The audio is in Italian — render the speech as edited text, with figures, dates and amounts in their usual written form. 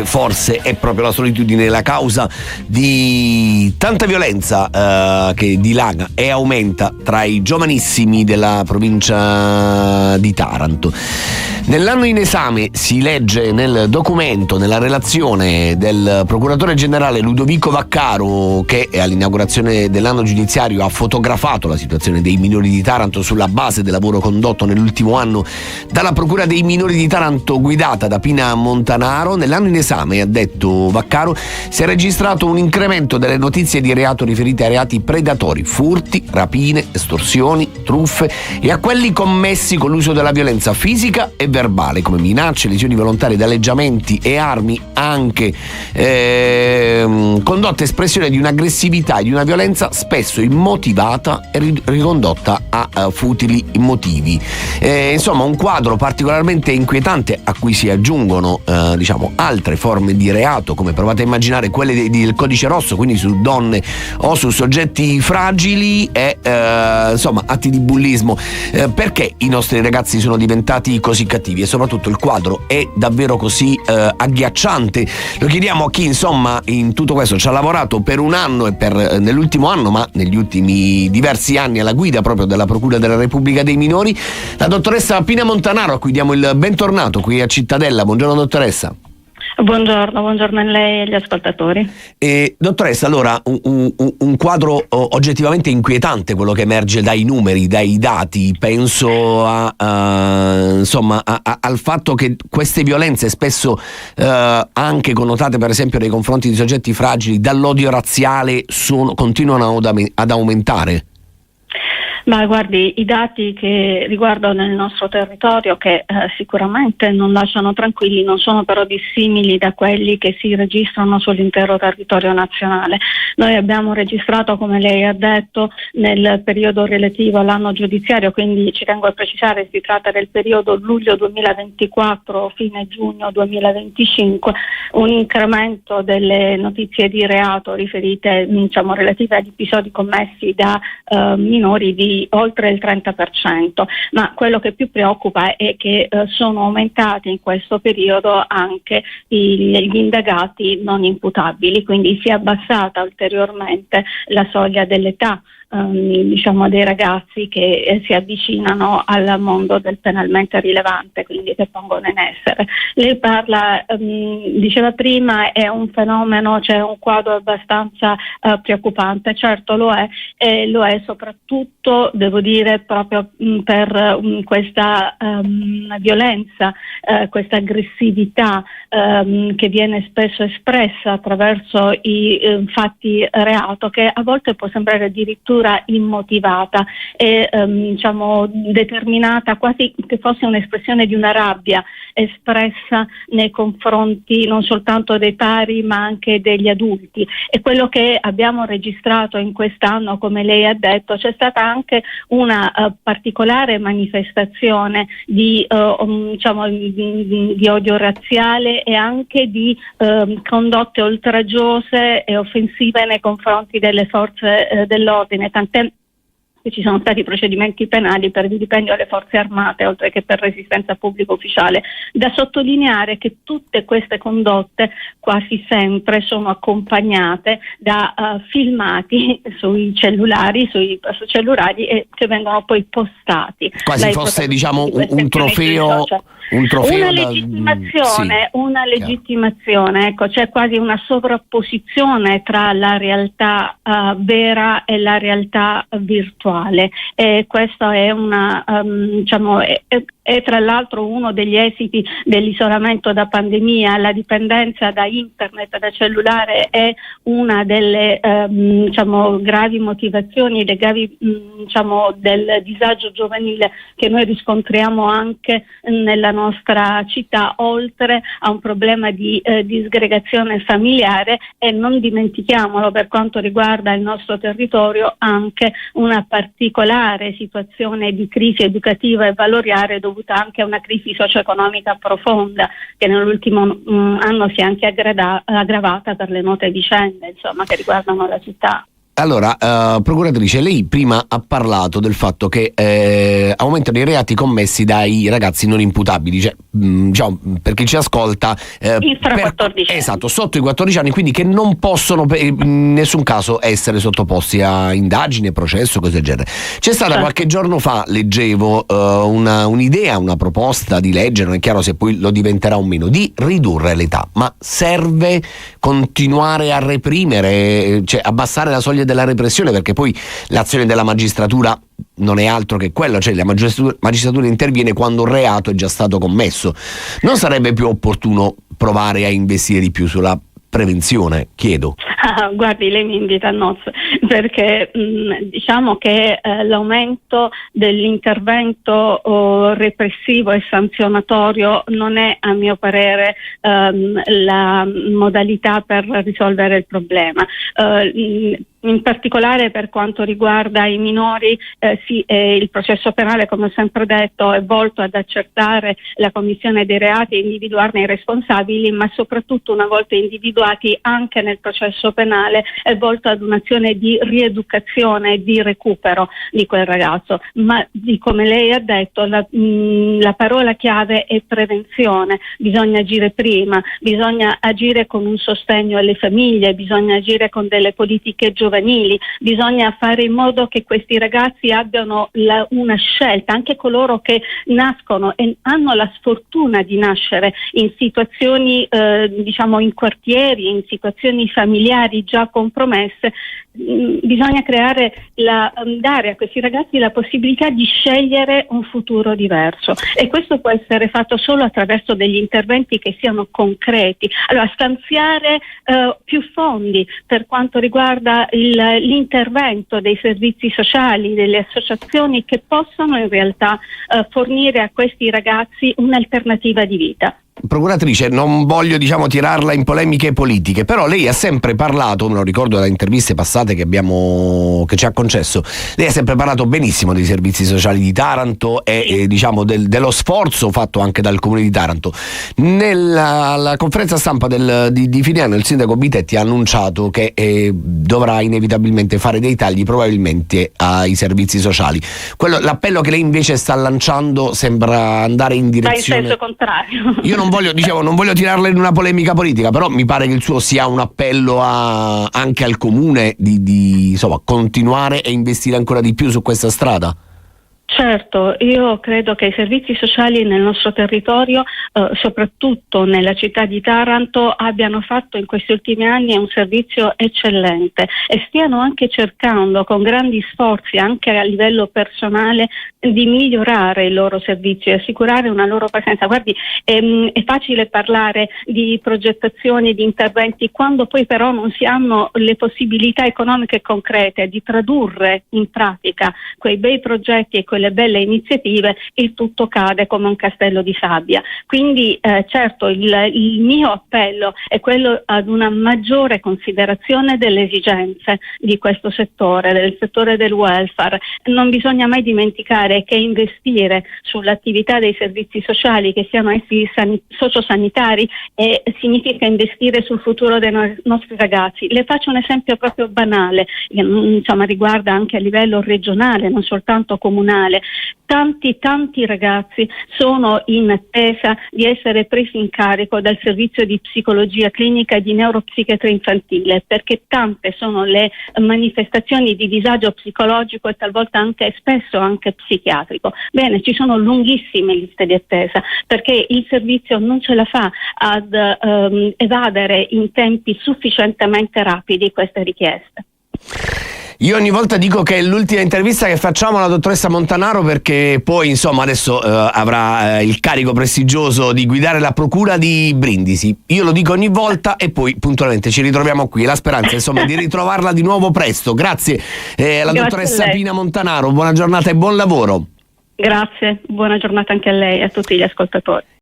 forse è proprio la solitudine la causa di tanta violenza che dilaga e aumenta tra i giovanissimi della provincia di Taranto. Nell'anno in esame si legge nel documento, nella relazione del procuratore generale Ludovico Vaccaro, che all'inaugurazione dell'anno giudiziario ha fotografato la situazione dei minori di Taranto sulla base del lavoro condotto nell'ultimo anno dalla Procura dei minori di Taranto guidata da Pina Montanaro. Nell'anno in esame, ha detto Vaccaro, si è registrato un incremento delle notizie di reato riferite a reati predatori, furti, rapine, estorsioni, truffe e a quelli commessi con l'uso della violenza fisica e verbale, come minacce, lesioni volontarie, danneggiamenti e armi, anche condotte espressione di un'aggressività e di una violenza spesso immotivata e ricondotta a futili motivi. Insomma, un quadro particolarmente inquietante a cui si aggiungono altre forme di reato, come provate a immaginare quelle del codice rosso, quindi su donne o su soggetti fragili e atti di bullismo. Perché i nostri ragazzi sono diventati così cattivi e soprattutto il quadro è davvero così agghiacciante? Lo chiediamo a chi insomma in tutto questo ci ha lavorato per un anno e nell'ultimo anno, ma negli ultimi diversi anni alla guida proprio della Procura della Repubblica dei Minori, la dottoressa Pina Montanaro, a cui diamo il bentornato qui a Cittadella. Buongiorno dottoressa. Buongiorno a lei e agli ascoltatori. Dottoressa, allora un quadro oggettivamente inquietante quello che emerge dai numeri, dai dati. Penso al fatto che queste violenze, spesso anche connotate per esempio nei confronti di soggetti fragili, dall'odio razziale, continuano ad aumentare. Ma guardi, i dati che riguardano il nostro territorio, che sicuramente non lasciano tranquilli, non sono però dissimili da quelli che si registrano sull'intero territorio nazionale. Noi abbiamo registrato, come lei ha detto, nel periodo relativo all'anno giudiziario, quindi ci tengo a precisare, si tratta del periodo luglio 2024 fine giugno 2025, un incremento delle notizie di reato riferite, relative agli episodi commessi da minori di oltre il 30%, ma quello che più preoccupa è che sono aumentati in questo periodo anche gli indagati non imputabili, quindi si è abbassata ulteriormente la soglia dell'età dei ragazzi che si avvicinano al mondo del penalmente rilevante, quindi che pongono in essere. Lei parla, diceva prima, è un fenomeno, c'è un quadro abbastanza preoccupante. Certo lo è, e lo è soprattutto, devo dire, proprio per questa violenza, questa aggressività che viene spesso espressa attraverso i fatti reato, che a volte può sembrare addirittura immotivata e determinata, quasi che fosse un'espressione di una rabbia espressa nei confronti non soltanto dei pari ma anche degli adulti. E quello che abbiamo registrato in quest'anno, come lei ha detto, c'è stata anche una particolare manifestazione di odio razziale e anche di condotte oltraggiose e offensive nei confronti delle forze dell'ordine, tant'è che ci sono stati procedimenti penali per vilipendio alle forze armate, oltre che per resistenza pubblica ufficiale. Da sottolineare che tutte queste condotte quasi sempre sono accompagnate da filmati sui cellulari e che vengono poi postati. Quasi fosse un trofeo. Una legittimazione, ecco, c'è quasi una sovrapposizione tra la realtà vera e la realtà virtuale, e questo è è tra l'altro uno degli esiti dell'isolamento da pandemia. La dipendenza da internet, da cellulare, è una delle gravi motivazioni, del disagio giovanile che noi riscontriamo anche nella nostra città, oltre a un problema di disgregazione familiare, e non dimentichiamolo, per quanto riguarda il nostro territorio, anche una particolare situazione di crisi educativa e valoriale dovuta anche a una crisi socio-economica profonda che nell'ultimo anno si è anche aggravata per le note vicende che riguardano la città. Allora, procuratrice, lei prima ha parlato del fatto che aumentano i reati commessi dai ragazzi non imputabili, cioè, diciamo, per chi ci ascolta, infra 14 anni. Esatto, sotto i 14 anni, quindi che non possono in nessun caso essere sottoposti a indagine, processo, cose del genere. C'è stata qualche giorno fa, leggevo un'idea, una proposta di legge, non è chiaro se poi lo diventerà o meno, di ridurre l'età, ma serve continuare a reprimere, cioè abbassare la soglia della repressione, perché poi l'azione della magistratura non è altro che quello, cioè la magistratura interviene quando un reato è già stato commesso. Non sarebbe più opportuno provare a investire di più sulla prevenzione, chiedo? Guardi, lei mi invita a nozze, perché diciamo che l'aumento dell'intervento repressivo e sanzionatorio non è, a mio parere, la modalità per risolvere il problema. In particolare per quanto riguarda i minori, il processo penale, come ho sempre detto, è volto ad accertare la commissione dei reati e individuarne i responsabili, ma soprattutto, una volta individuati, anche nel processo penale è volto ad un'azione di rieducazione e di recupero di quel ragazzo. Ma come lei ha detto, la parola chiave è prevenzione. Bisogna agire prima, bisogna agire con un sostegno alle famiglie, bisogna agire con delle politiche giovanili, bisogna fare in modo che questi ragazzi abbiano una scelta, anche coloro che nascono e hanno la sfortuna di nascere in situazioni diciamo in quartieri, in situazioni familiari già compromesse. Bisogna dare a questi ragazzi la possibilità di scegliere un futuro diverso, e questo può essere fatto solo attraverso degli interventi che siano concreti. Allora, stanziare più fondi per quanto riguarda l'intervento dei servizi sociali, delle associazioni che possono in realtà fornire a questi ragazzi un'alternativa di vita. Procuratrice, non voglio tirarla in polemiche politiche, però lei ha sempre parlato, me lo ricordo da interviste passate che ci ha concesso, lei ha sempre parlato benissimo dei servizi sociali di Taranto e dello sforzo fatto anche dal Comune di Taranto. Nella conferenza stampa di fine anno il sindaco Bitetti ha annunciato che dovrà inevitabilmente fare dei tagli probabilmente ai servizi sociali. L'appello che lei invece sta lanciando sembra andare in direzione... Va in senso contrario. Io non voglio tirarla in una polemica politica, però mi pare che il suo sia un appello anche al comune di continuare e investire ancora di più su questa strada. Certo, io credo che i servizi sociali nel nostro territorio, soprattutto nella città di Taranto, abbiano fatto in questi ultimi anni un servizio eccellente e stiano anche cercando, con grandi sforzi anche a livello personale, di migliorare il loro servizio e assicurare una loro presenza. Guardi, è facile parlare di progettazione, di interventi, quando poi però non si hanno le possibilità economiche concrete di tradurre in pratica quei bei progetti e quelle belle iniziative, il tutto cade come un castello di sabbia. Quindi certo, il mio appello è quello ad una maggiore considerazione delle esigenze di questo settore, del settore del welfare. Non bisogna mai dimenticare che investire sull'attività dei servizi sociali, che siano essi sociosanitari, significa investire sul futuro dei nostri ragazzi. Le faccio un esempio proprio banale, che riguarda anche a livello regionale, non soltanto comunale. Tanti ragazzi sono in attesa di essere presi in carico dal servizio di psicologia clinica e di neuropsichiatria infantile, perché tante sono le manifestazioni di disagio psicologico e talvolta spesso anche psichiatrico. Bene, ci sono lunghissime liste di attesa perché il servizio non ce la fa ad evadere in tempi sufficientemente rapidi queste richieste. Io ogni volta dico che è l'ultima intervista che facciamo alla dottoressa Montanaro, perché poi adesso avrà il carico prestigioso di guidare la procura di Brindisi. Io lo dico ogni volta e poi puntualmente ci ritroviamo qui. La speranza di ritrovarla di nuovo presto. Grazie alla dottoressa Pina Montanaro, buona giornata e buon lavoro. Grazie, buona giornata anche a lei e a tutti gli ascoltatori.